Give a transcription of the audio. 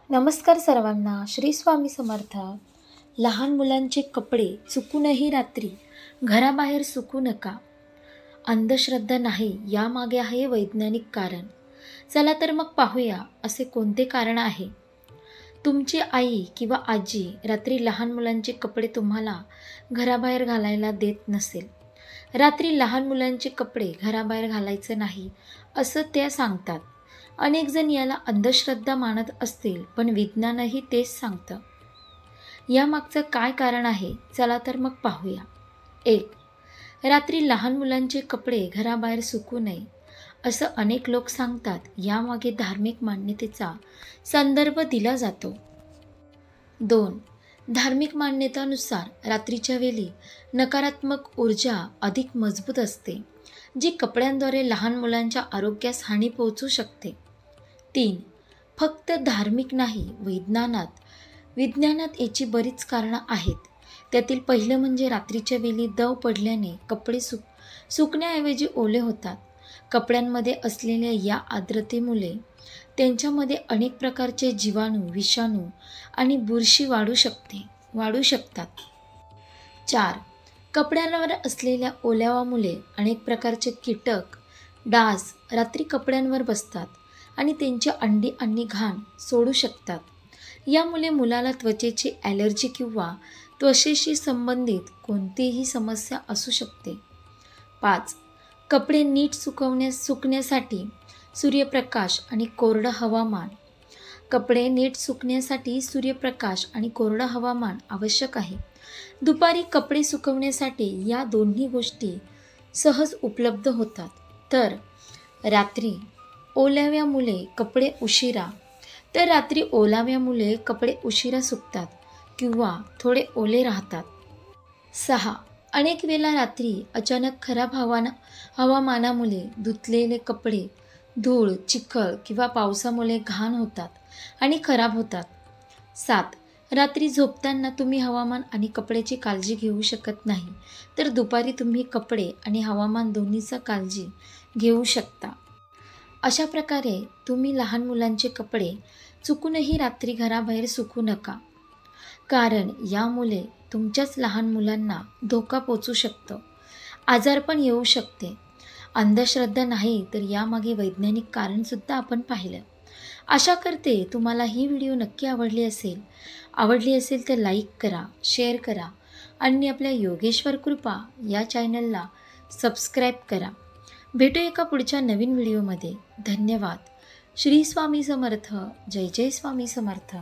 नमस्कार सर्वांना. श्री स्वामी समर्थ. लहान मुलांचे कपडे चुकूनही रात्री घराबाहेर सुकू नका. अंधश्रद्धा नाही, यामागे आहे वैज्ञानिक कारण. चला तर मग पाहूया असे कोणते कारण आहे. तुमची आई किंवा आजी रात्री लहान मुलांचे कपडे तुम्हाला घराबाहेर घालायला देत नसेल. रात्री लहान मुलांचे कपडे घराबाहेर घालायचे नाही असं त्या सांगतात. अनेक जण याला अंधश्रद्धा मानत असतील, पण विज्ञानही तेच सांगतं. यामागचं काय कारण आहे, चला तर मग पाहूया. 1. रात्री लहान मुलांचे कपडे घराबाहेर सुकू नये असं अनेक लोक सांगतात. यामागे धार्मिक मान्यतेचा संदर्भ दिला जातो. 2. धार्मिक मान्यतानुसार रात्रीच्या वेळी नकारात्मक ऊर्जा अधिक मजबूत असते, जी कपड्यांद्वारे लहान मुलांच्या आरोग्यास हानी पोहोचू शकते. 3. फक्त धार्मिक नाही, विज्ञानात याची बरीच कारणं आहेत. त्यातील पहिलं म्हणजे रात्रीच्या वेळी दव पडल्याने कपडे सुकण्याऐवजी ओले होतात. कपड्यांमध्ये असलेल्या या आर्द्रतेमुळे त्यांच्यामध्ये अनेक प्रकारचे जीवाणू, विषाणू आणि बुरशी वाढू शकतात. 4. कपड्यांवर असलेल्या ओलाव्यामुळे अनेक प्रकारचे कीटक, डास रात्री कपड्यांवर बसतात आणि त्यांची अंडी आणि घाण सोडू शकतात. यामुळे मुलाला त्वचेची ॲलर्जी किंवा त्वचेशी संबंधित कोणतीही समस्या असू शकते. 5. कपडे नीट सुकण्यासाठी सूर्यप्रकाश आणि कोरडं हवामान. कपडे नीट सुकण्यासाठी सूर्यप्रकाश आणि कोरडं हवामान आवश्यक आहे. दुपारी कपडे सुकवण्यासाठी या दोन्ही गोष्टी सहज उपलब्ध होतात. तर रात्री ओलाव्यामुळे कपडे उशिरा सुकतात किंवा थोडे ओले राहतात. 6. अनेक वेळा रात्री अचानक खराब हवामानामुळे धुतलेले कपडे धूळ, चिखल किंवा पावसामुळे घाण होतात आणि खराब होतात. 7. रात्री झोपताना तुम्ही हवामान आणि कपड्याची काळजी घेऊ शकत नाही, तर दुपारी तुम्ही कपडे आणि हवामान दोन्हीचा काळजी घेऊ शकता. अशा प्रकारे तुम्ही लहान मुलांचे कपडे चुकूनही रात्री घराबाहेर सुकू नका, कारण यामुळे तुमच्याच लहान मुलांना धोका पोचू शकतो, आजारपण येऊ शकते. अंधश्रद्धा नाही, तर यामागे वैज्ञानिक कारणसुद्धा आपण पाहिलं. आशा करते तुम्हाला ही व्हिडिओ नक्की आवडली असेल तर लाईक करा, शेअर करा आणि आपल्या योगेश्वर कृपा या चॅनलला सबस्क्राईब करा. भेटू एका पुढच्या नवीन व्हिडिओमध्ये. धन्यवाद. श्री स्वामी समर्थ. जय जय स्वामी समर्थ.